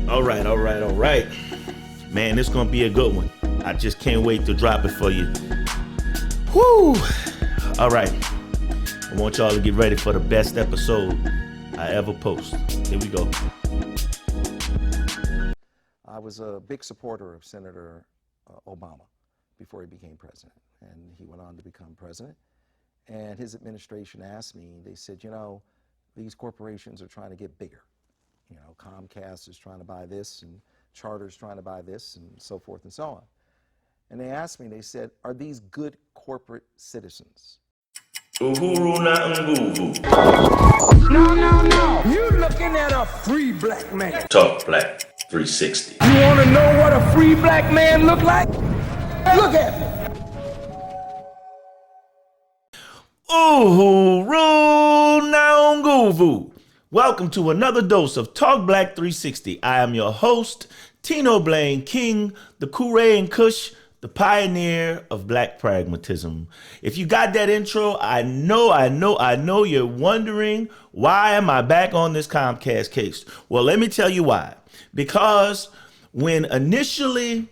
All right. Man, this gonna be a good one. I just can't wait to drop it for you. Whoo! All right. I want y'all to get ready for the best episode I ever post. Here we go. I was a big supporter of Senator Obama before he became president, and he went on to become president. And his administration asked me, they said, you know, these corporations are trying to get bigger. You know, Comcast is trying to buy this, and Charter's trying to buy this, and so forth and so on. And they asked me, they said, are these good corporate citizens? Uhuru na nguvu. No. You're looking at a free black man. Talk Black 360. You want to know what a free black man look like? Look at me. Uhuru na nguvu. Welcome to another dose of Talk Black 360. I am your host, Tino Blaine King, the Kool-Aid and Kush, the pioneer of black pragmatism. If you got that intro, I know you're wondering, why am I back on this Comcast case? Well, let me tell you why. Because when initially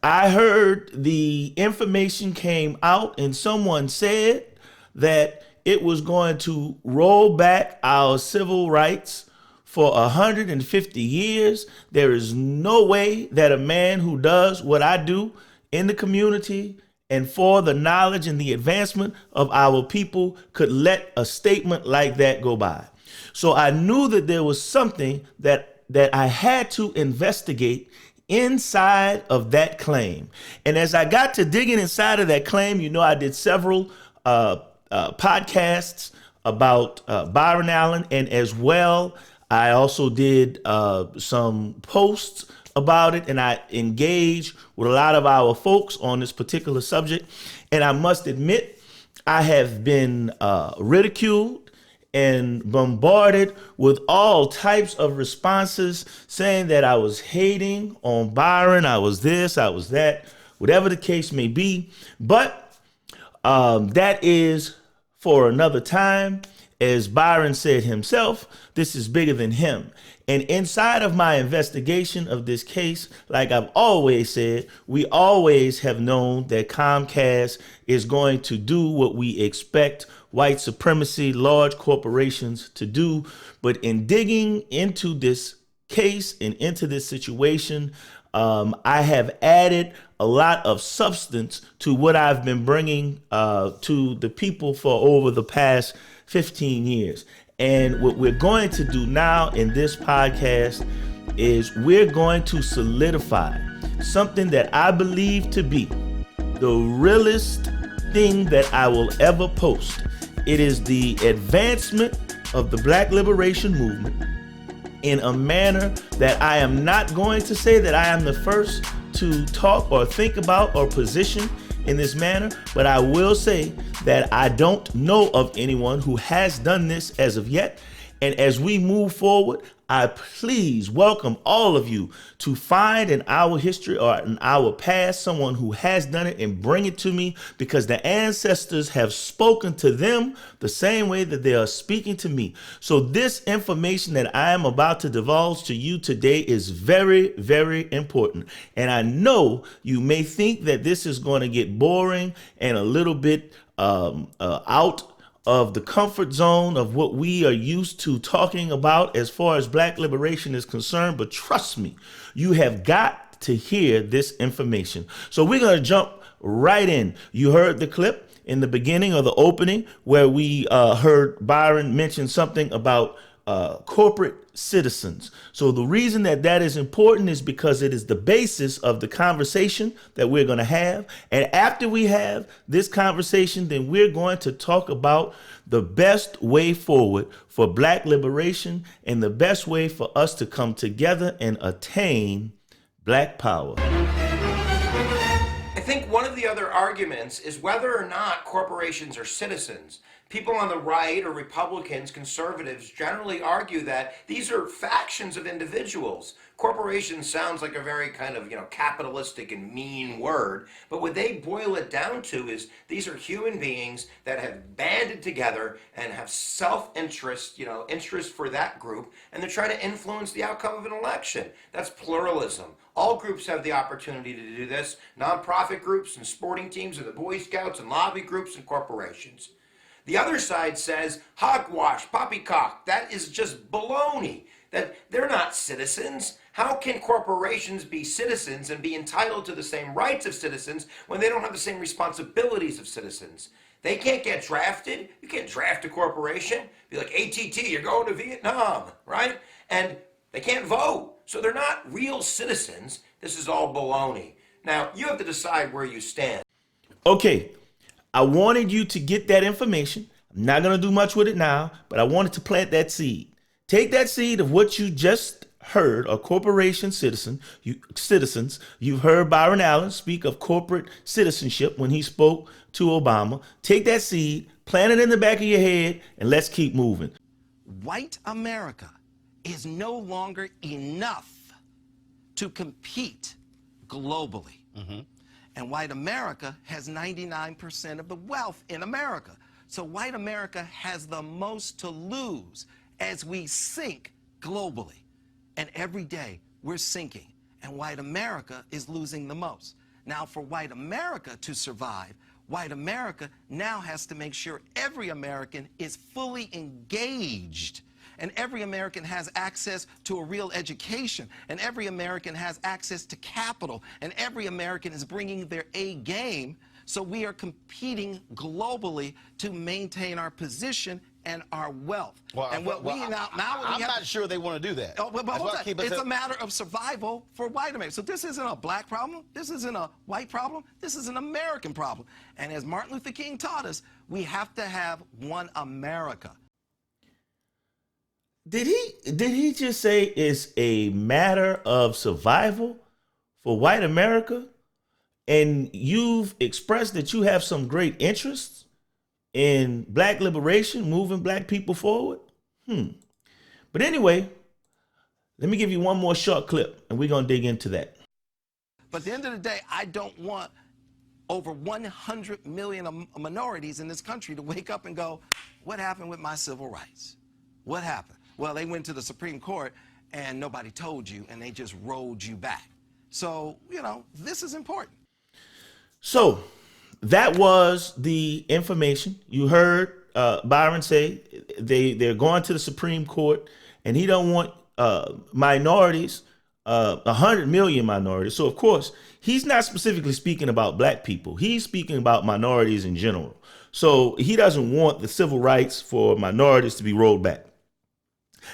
I heard the information came out and someone said that it was going to roll back our civil rights for 150 years, there is no way that a man who does what I do in the community and for the knowledge and the advancement of our people could let a statement like that go by. So I knew that there was something that I had to investigate inside of that claim. And as I got to digging inside of that claim, you know, I did several podcasts about Byron Allen, and as well, I also did some posts about it, and I engaged with a lot of our folks on this particular subject. And I must admit, I have been ridiculed and bombarded with all types of responses saying that I was hating on Byron, I was this, I was that, whatever the case may be. But that is for another time. As Byron said himself, this is bigger than him. And inside of my investigation of this case, like I've always said, we always have known that Comcast is going to do what we expect white supremacy, large corporations to do. But in digging into this case and into this situation, I have added a lot of substance to what I've been bringing to the people for over the past 15 years. And what we're going to do now in this podcast is we're going to solidify something that I believe to be the realest thing that I will ever post. It is the advancement of the Black liberation movement in a manner that I am not going to say that I am the first to talk or think about or position in this manner, but I will say that I don't know of anyone who has done this as of yet. And as we move forward, I please welcome all of you to find in our history or in our past someone who has done it and bring it to me, because the ancestors have spoken to them the same way that they are speaking to me. So this information that I am about to divulge to you today is very, very important. And I know you may think that this is going to get boring and a little bit out of the comfort zone of what we are used to talking about as far as Black liberation is concerned. But trust me, you have got to hear this information. So we're going to jump right in. You heard the clip in the beginning of the opening where we heard Byron mention something about corporate citizens. So the reason that that is important is because it is the basis of the conversation that we're going to have. And after we have this conversation, then we're going to talk about the best way forward for Black liberation and the best way for us to come together and attain Black power. I think one of the other arguments is whether or not corporations are citizens People on the right or Republicans, conservatives, generally argue that these are factions of individuals. Corporation sounds like a very kind of, capitalistic and mean word, but what they boil it down to is these are human beings that have banded together and have self-interest, interest for that group, and they're trying to influence the outcome of an election. That's pluralism. All groups have the opportunity to do this. Nonprofit groups and sporting teams and the Boy Scouts and lobby groups and corporations. The other side says hogwash, poppycock. That is just baloney. That they're not citizens. How can corporations be citizens and be entitled to the same rights of citizens when they don't have the same responsibilities of citizens? They can't get drafted. You can't draft a corporation. Be like, ATT, you're going to Vietnam, right? And they can't vote. So they're not real citizens. This is all baloney. Now, you have to decide where you stand. Okay, I wanted you to get that information. I'm not going to do much with it now, but I wanted to plant that seed. Take that seed of what you just heard, a corporation citizens. You've heard Byron Allen speak of corporate citizenship when he spoke to Obama. Take that seed, plant it in the back of your head, and let's keep moving. White America is no longer enough to compete globally. And white America has 99% of the wealth in America. So white America has the most to lose as we sink globally. And every day we're sinking, and white America is losing the most. Now, for white America to survive, white America now has to make sure every American is fully engaged, and every American has access to a real education, and every American has access to capital, and every American is bringing their A game. So we are competing globally to maintain our position and our wealth. I'm not sure they want to do that. But hold on. It's a matter of survival for white America. So this isn't a black problem. This isn't a white problem. This is an American problem. And as Martin Luther King taught us, we have to have one America. Did he just say it's a matter of survival for white America? And you've expressed that you have some great interests in black liberation, moving black people forward. But anyway, let me give you one more short clip and we're going to dig into that. But at the end of the day, I don't want over 100 million minorities in this country to wake up and go, what happened with my civil rights? What happened? Well, they went to the Supreme Court and nobody told you and they just rolled you back. So, this is important. So that was the information. You heard Byron say they're going to the Supreme Court and he don't want minorities, 100 million minorities. So, of course, he's not specifically speaking about black people. He's speaking about minorities in general. So he doesn't want the civil rights for minorities to be rolled back.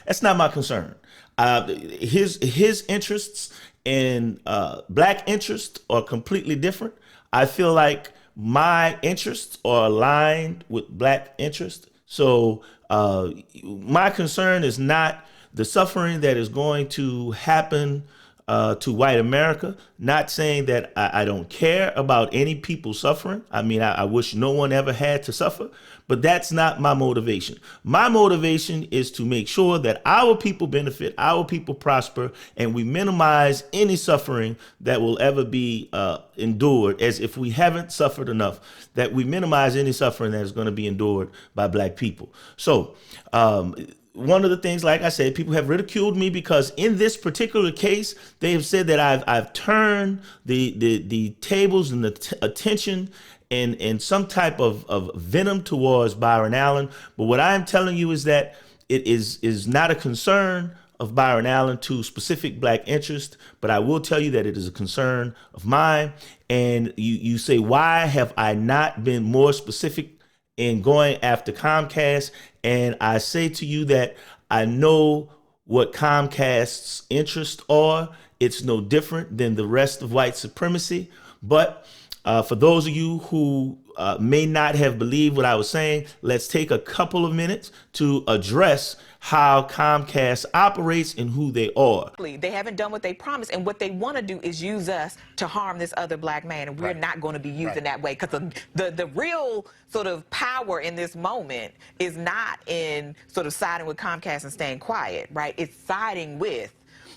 That's not my concern. His interests and black interests are completely different. I feel like my interests are aligned with black interests. So my concern is not the suffering that is going to happen to white America. Not saying that I don't care about any people suffering. I mean, I wish no one ever had to suffer, but that's not my motivation. My motivation is to make sure that our people benefit, our people prosper, and we minimize any suffering that will ever be endured, as if we haven't suffered enough, that we minimize any suffering that is going to be endured by black people. So, one of the things, like I said, people have ridiculed me because in this particular case, they have said that I've turned the tables and the attention and some type of venom towards Byron Allen. But what I'm telling you is that it is not a concern of Byron Allen to specific black interest, but I will tell you that it is a concern of mine. And you say, why have I not been more specific in going after Comcast? And I say to you that I know what Comcast's interests are. It's no different than the rest of white supremacy. But for those of you who may not have believed what I was saying, let's take a couple of minutes to address how Comcast operates and who they are. They haven't done what they promised, and what they want to do is use us to harm this other black man, and we're not going to be used in that way, because the real sort of power in this moment is not in sort of siding with Comcast and staying quiet, right? It's siding with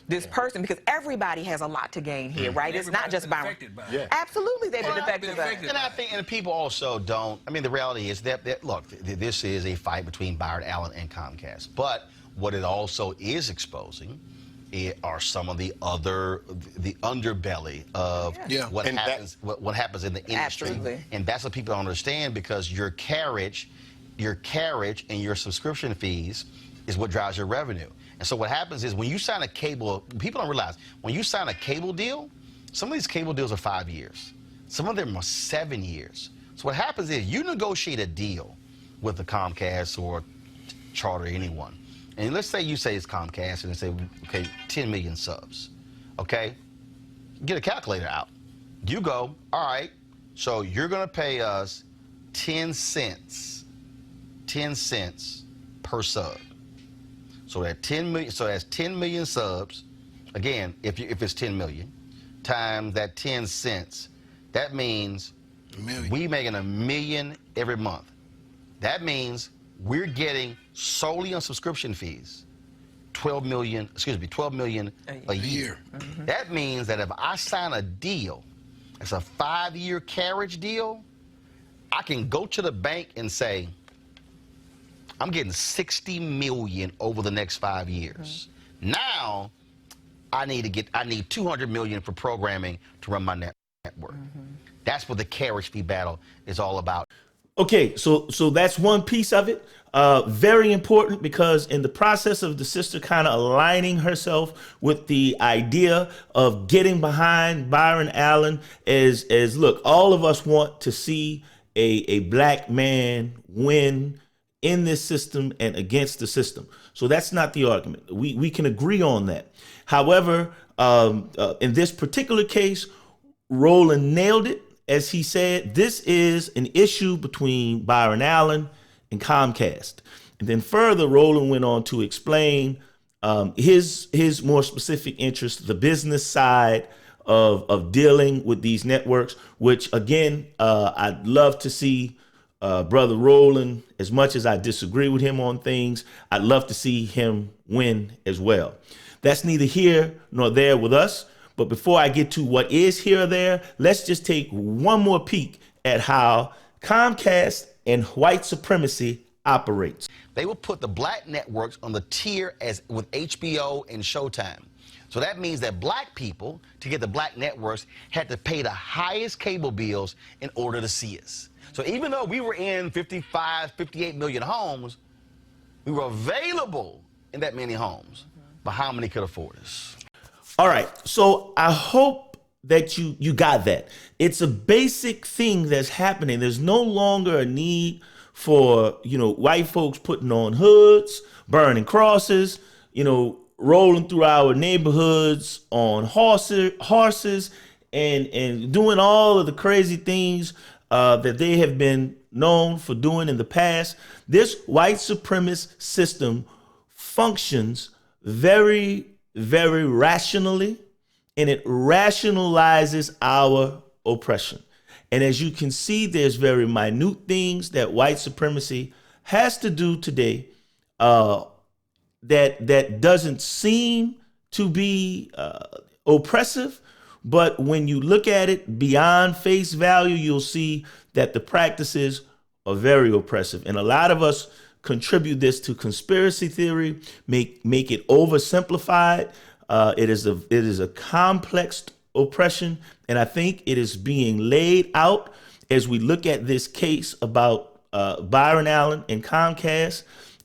this person, because everybody has a lot to gain here, right? It's not just Byron. Absolutely, they've been affected by it. And I think, and people also don't. I mean, the reality is that look, this is a fight between Byron Allen and Comcast. But what it also is exposing are some of the underbelly of what happens in the industry. Absolutely. And that's what people don't understand, because your carriage and your subscription fees is what drives your revenue. And so what happens is, when you sign a cable, people don't realize, when you sign a cable deal, some of these cable deals are 5 years. Some of them are 7 years. So what happens is, you negotiate a deal with the Comcast or Charter, anyone. And let's say you say it's Comcast, and they say, okay, 10 million subs. Okay? Get a calculator out. You go, all right, so you're going to pay us 10 cents per sub. So that's 10 million subs. Again, if it's 10 million times that 10 cents, that means we making $1 million every month. That means we're getting, solely on subscription fees, 12 million a year. Mm-hmm. That means that if I sign a deal, it's a 5-year carriage deal, I can go to the bank and say, I'm getting 60 million over the next 5 years. Mm-hmm. Now, I need 200 million for programming to run my network. Mm-hmm. That's what the carriage fee battle is all about. Okay, so that's one piece of it. Very important, because in the process of the sister kind of aligning herself with the idea of getting behind Byron Allen, as look, all of us want to see a black man win in this system and against the system. So that's not the argument. We can agree on that. However, in this particular case, Roland nailed it. As he said, this is an issue between Byron Allen and Comcast. And then further, Roland went on to explain his more specific interest, the business side of dealing with these networks, which again, I'd love to see Brother Roland, as much as I disagree with him on things, I'd love to see him win as well. That's neither here nor there with us. But before I get to what is here or there, let's just take one more peek at how Comcast and white supremacy operates. They will put the black networks on the tier as with HBO and Showtime. So that means that black people, to get the black networks, had to pay the highest cable bills in order to see us. So even though we were in 55, 58 million homes, we were available in that many homes. But how many could afford us? All right, so I hope that you got that. It's a basic thing that's happening. There's no longer a need for, white folks putting on hoods, burning crosses, rolling through our neighborhoods on horses and doing all of the crazy things that they have been known for doing in the past. This white supremacist system functions very, very rationally, and it rationalizes our oppression. And as you can see, there's very minute things that white supremacy has to do today that doesn't seem to be oppressive. But when you look at it beyond face value, you'll see that the practices are very oppressive. And a lot of us contribute this to conspiracy theory, make it oversimplified. It is a complex oppression, and I think it is being laid out as we look at this case about Byron Allen and Comcast,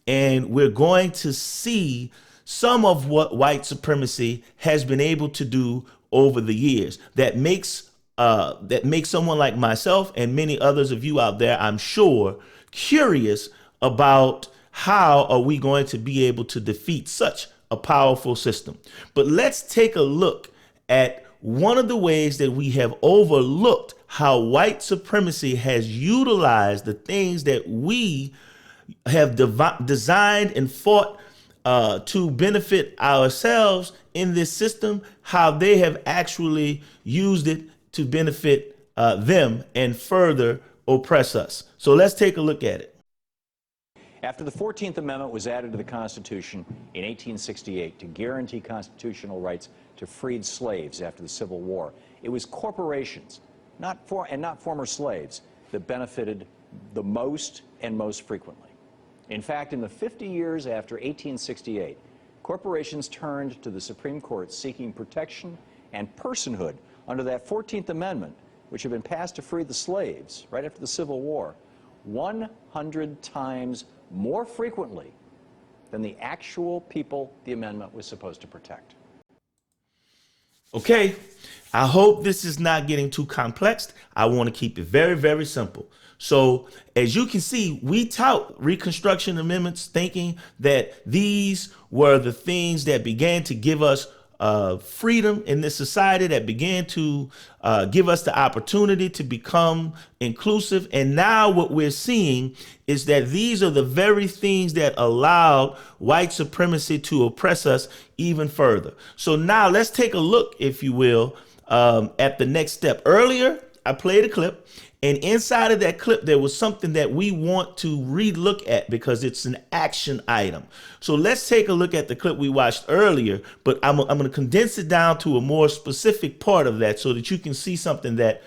and we're going to see some of what white supremacy has been able to do over the years that makes someone like myself and many others of you out there, I'm sure, curious about how are we going to be able to defeat such a powerful system. But let's take a look at one of the ways that we have overlooked how white supremacy has utilized the things that we have designed and fought to benefit ourselves in this system, how they have actually used it to benefit them and further oppress us. So let's take a look at it. After the 14th Amendment was added to the Constitution in 1868 to guarantee constitutional rights to freed slaves after the Civil War, it was corporations, not former slaves, that benefited the most and most frequently. In fact, in the 50 years after 1868, corporations turned to the Supreme Court seeking protection and personhood under that 14th Amendment, which had been passed to free the slaves right after the Civil War, 100 times more frequently than the actual people the amendment was supposed to protect. Okay, I hope this is not getting too complex. I want to keep it very, very simple. So as you can see, we tout Reconstruction amendments thinking that these were the things that began to give us freedom in this society, that began to give us the opportunity to become inclusive. And now what we're seeing is that these are the very things that allowed white supremacy to oppress us even further. So now let's take a look, if you will, at the next step. Earlier, I played a clip, and inside of that clip, there was something that we want to re-look at because it's an action item. So let's take a look at the clip we watched earlier, but I'm going to condense it down to a more specific part of that so that you can see something that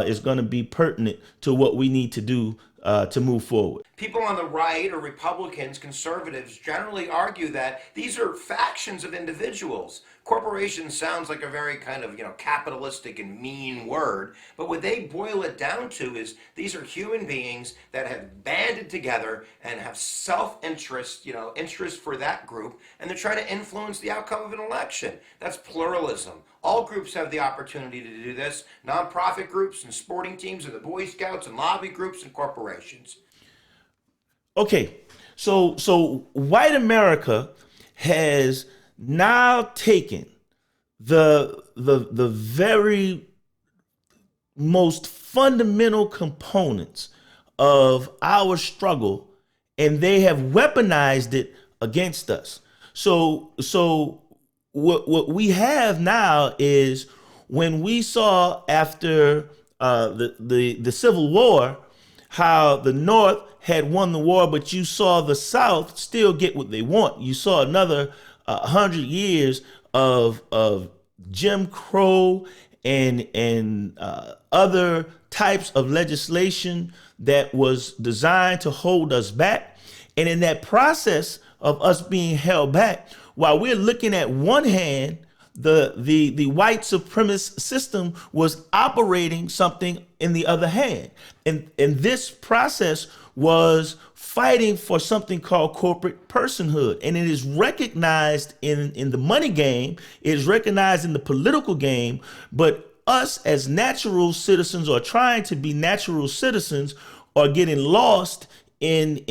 is going to be pertinent to what we need to do to move forward. People on the right, or Republicans, conservatives, generally argue that these are factions of individuals. Corporation sounds like a very kind of, capitalistic and mean word, but what they boil it down to is these are human beings that have banded together and have self-interest, interest for that group, and they're trying to influence the outcome of an election. That's pluralism. All groups have the opportunity to do this. Nonprofit groups and sporting teams and the Boy Scouts and lobby groups and corporations. Okay, so white America has now taken the very most fundamental components of our struggle, and they have weaponized it against us. So what we have now is, when we saw after the Civil War how the North had won the war, but you saw the South still get what they want. You saw another 100 years of Jim Crow and other types of legislation that was designed to hold us back. And in that process of us being held back, while we're looking at one hand, the white supremacist system was operating something in the other hand. And this process was fighting for something called corporate personhood. And it is recognized in the money game, it is recognized in the political game, but us as natural citizens, or trying to be natural citizens, are getting lost in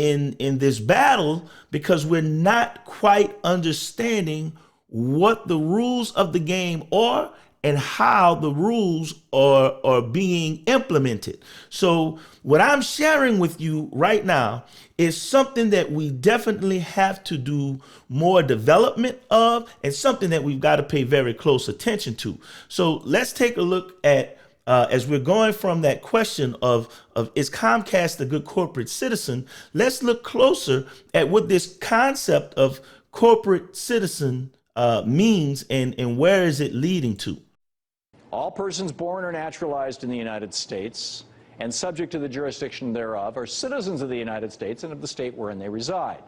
this battle because we're not quite understanding what the rules of the game are and how the rules are being implemented. So what I'm sharing with you right now is something that we definitely have to do more development of, and something that we've got to pay very close attention to. So let's take a look at, as we're going from that question of is Comcast a good corporate citizen, let's look closer at what this concept of corporate citizen means and where is it leading to. All persons born or naturalized in the United States and subject to the jurisdiction thereof are citizens of the United States and of the state wherein they reside.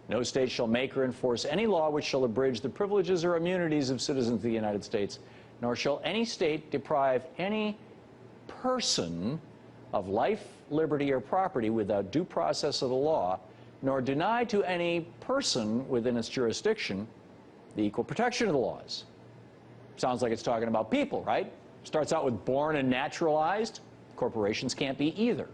No state shall make or enforce any law which shall abridge the privileges or immunities of citizens of the United States, nor shall any state deprive any person of life, liberty, or property without due process of the law, nor deny to any person within its jurisdiction the equal protection of the laws. Sounds like it's talking about people, right? Starts out with born and naturalized. Corporations can't be either.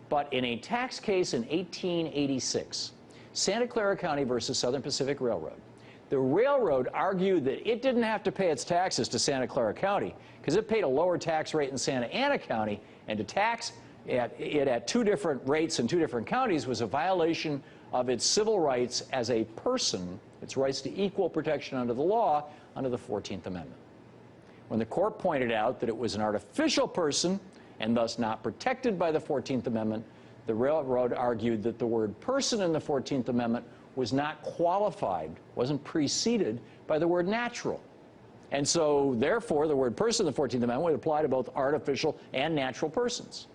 But in a tax case in 1886, Santa Clara County versus Southern Pacific Railroad, The railroad argued that it didn't have to pay its taxes to Santa Clara County because it paid a lower tax rate in Santa Ana County, and to tax it at two different rates in two different counties was a violation of its civil rights as a person, its rights to equal protection under the law under the 14th Amendment. When the court pointed out that it was an artificial person and thus not protected by the 14th Amendment, the railroad argued that the word person in the 14th Amendment was not qualified, wasn't preceded by the word natural. And so, therefore, the word person in the 14th Amendment would apply to both artificial and natural persons.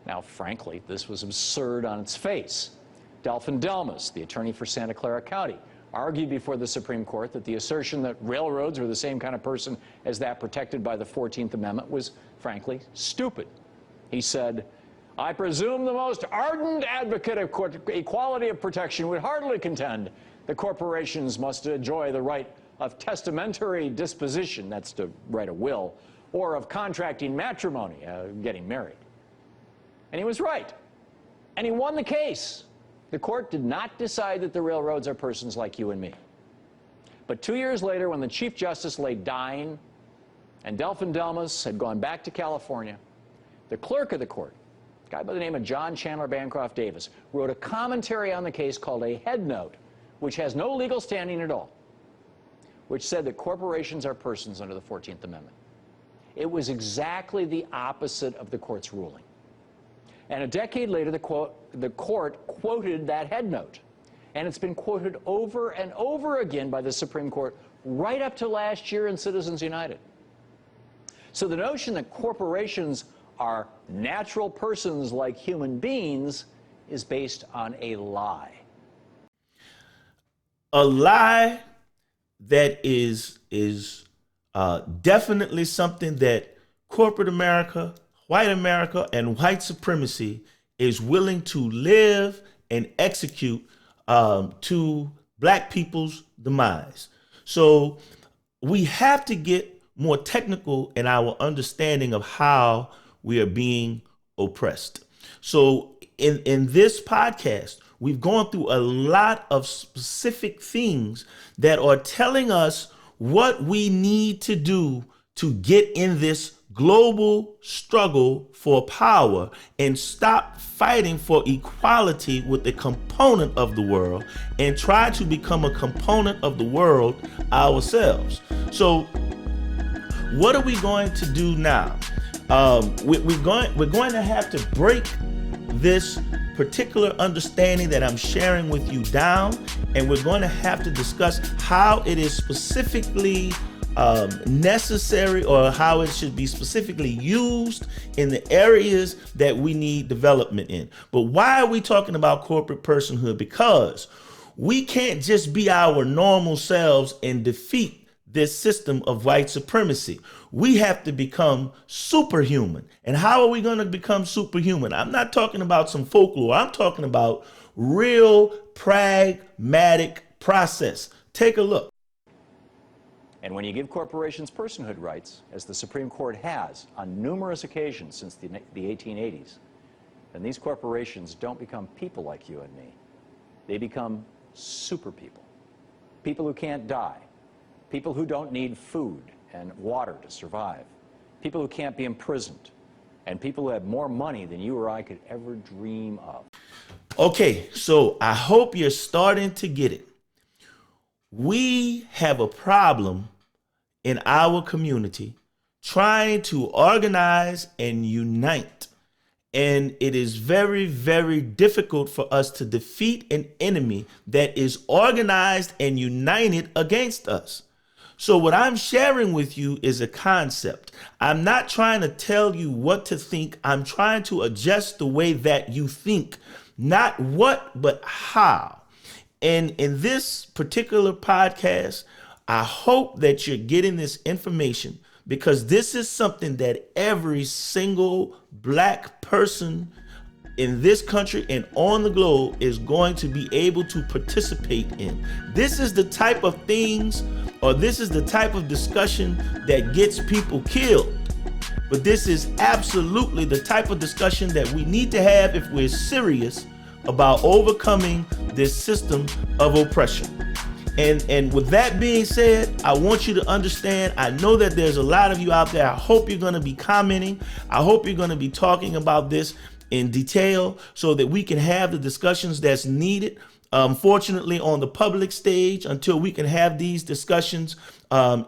Now, frankly, this was absurd on its face. Delphin Delmas, the attorney for Santa Clara County, argued before the Supreme Court that the assertion that railroads were the same kind of person as that protected by the 14th Amendment was, frankly, stupid. He said, I presume the most ardent advocate of equality of protection would hardly contend that corporations must enjoy the right of testamentary disposition, that's to write a will, or of contracting matrimony, getting married. And he was right. And he won the case. The court did not decide that the railroads are persons like you and me. But 2 years later, when the Chief Justice lay dying and Delphin Delmas had gone back to California, the clerk of the court, a guy by the name of John Chandler Bancroft Davis, wrote a commentary on the case called a head note, which has no legal standing at all, which said that corporations are persons under the 14th Amendment. It was exactly the opposite of the court's ruling. And a decade later, the court quoted that head note. And it's been quoted over and over again by the Supreme Court right up to last year in Citizens United. So the notion that corporations are natural persons like human beings is based on a lie. A lie that is definitely something that corporate America, white America, and white supremacy is willing to live and execute to black people's demise. So we have to get more technical in our understanding of how we are being oppressed. So in this podcast, we've gone through a lot of specific things that are telling us what we need to do to get in this global struggle for power and stop fighting for equality with the component of the world and try to become a component of the world ourselves. So what are we going to do now? We're going to have to break this particular understanding that I'm sharing with you down, and we're going to have to discuss how it is specifically necessary, or how it should be specifically used in the areas that we need development in. But why are we talking about corporate personhood? Because we can't just be our normal selves and defeat this system of white supremacy. We have to become superhuman. And how are we going to become superhuman? I'm not talking about some folklore. I'm talking about real pragmatic process. Take a look. And when you give corporations personhood rights, as the Supreme Court has on numerous occasions since the 1880s, then these corporations don't become people like you and me. They become super people. People who can't die. People who don't need food and water to survive. People who can't be imprisoned. And people who have more money than you or I could ever dream of. Okay, so I hope you're starting to get it. We have a problem in our community trying to organize and unite. And it is very, very difficult for us to defeat an enemy that is organized and united against us. So what I'm sharing with you is a concept. I'm not trying to tell you what to think. I'm trying to adjust the way that you think, not what, but how. And in this particular podcast, I hope that you're getting this information, because this is something that every single black person in this country and on the globe is going to be able to participate in. This is the type of things, or this is the type of discussion that gets people killed. But this is absolutely the type of discussion that we need to have if we're serious about overcoming this system of oppression. And with that being said, I want you to understand, I know that there's a lot of you out there. I hope you're going to be commenting. I hope you're going to be talking about this in detail so that we can have the discussions that's needed. Fortunately, on the public stage, until we can have these discussions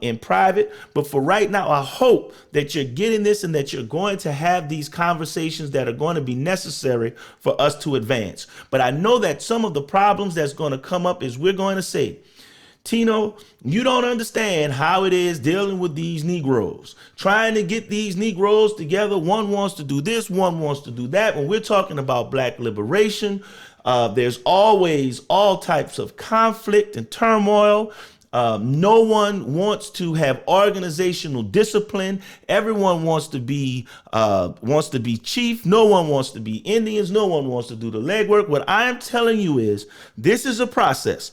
in private. But for right now, I hope that you're getting this and that you're going to have these conversations that are going to be necessary for us to advance. But I know that some of the problems that's going to come up is we're going to say, Tino, you don't understand how it is dealing with these Negroes, trying to get these Negroes together. One wants to do this, one wants to do that. When we're talking about black liberation, there's always all types of conflict and turmoil. No one wants to have organizational discipline. Everyone wants to be chief. No one wants to be Indians. No one wants to do the legwork. What I'm telling you is this is a process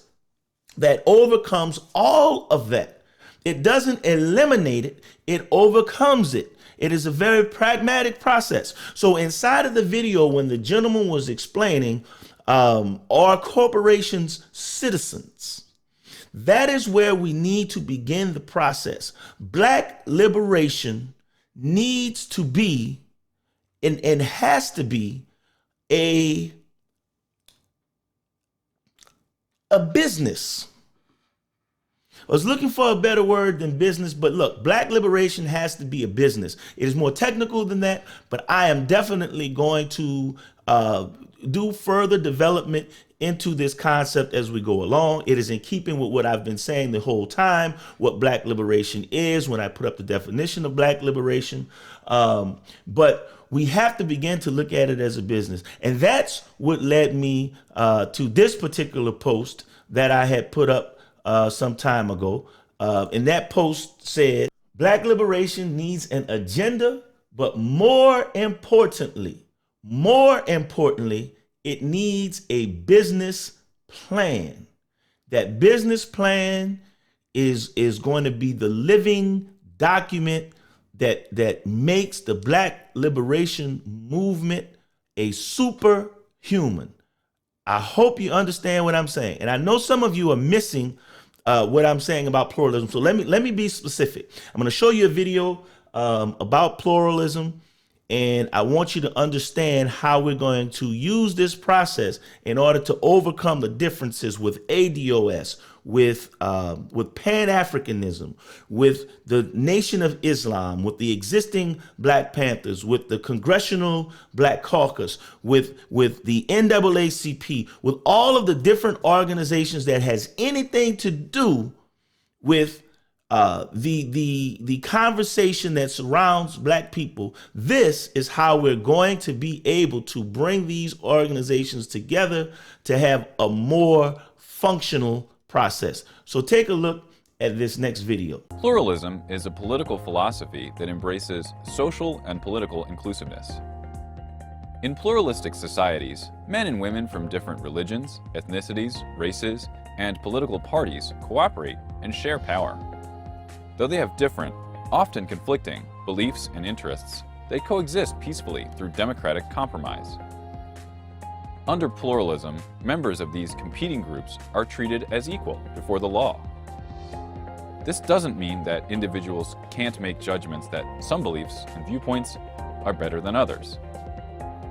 that overcomes all of that. It doesn't eliminate it. It overcomes it. It is a very pragmatic process. So inside of the video, when the gentleman was explaining, are corporations citizens? That is where we need to begin the process. Black liberation needs to be and has to be a business. I was looking for a better word than business, but look, black liberation has to be a business. It is more technical than that, but I am definitely going to do further development into this concept as we go along. It is in keeping with what I've been saying the whole time, what black liberation is when I put up the definition of black liberation. But we have to begin to look at it as a business. And that's what led me to this particular post that I had put up some time ago. And that post said, black liberation needs an agenda, but more importantly, it needs a business plan. That business plan is going to be the living document that makes the black liberation movement a superhuman. I hope you understand what I'm saying. And I know some of you are missing what I'm saying about pluralism. So let me be specific. I'm going to show you a video about pluralism. And I want you to understand how we're going to use this process in order to overcome the differences with ADOS, with Pan-Africanism, with the Nation of Islam, with the existing Black Panthers, with the Congressional Black Caucus, with the NAACP, with all of the different organizations that has anything to do with the conversation that surrounds black people. This is how we're going to be able to bring these organizations together to have a more functional process. So take a look at this next video. Pluralism is a political philosophy that embraces social and political inclusiveness. In pluralistic societies, men and women from different religions, ethnicities, races, and political parties cooperate and share power. Though they have different, often conflicting, beliefs and interests, they coexist peacefully through democratic compromise. Under pluralism, members of these competing groups are treated as equal before the law. This doesn't mean that individuals can't make judgments that some beliefs and viewpoints are better than others.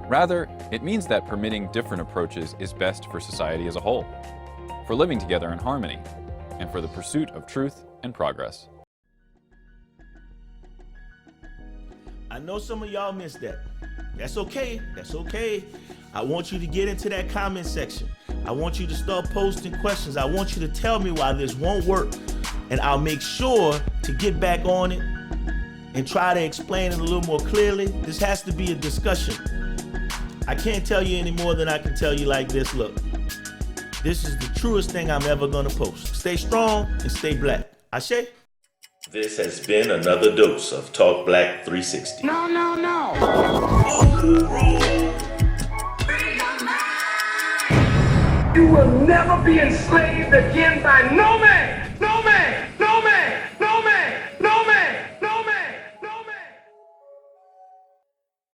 Rather, it means that permitting different approaches is best for society as a whole, for living together in harmony, and for the pursuit of truth and progress. I know some of y'all missed that. That's okay. That's okay. I want you to get into that comment section. I want you to start posting questions. I want you to tell me why this won't work, and I'll make sure to get back on it and try to explain it a little more clearly. This has to be a discussion. I can't tell you any more than I can tell you like this. Look, this is the truest thing I'm ever gonna post. Stay strong and stay black. Ashe? This has been another dose of Talk Black 360. No. You will never be enslaved again by no man.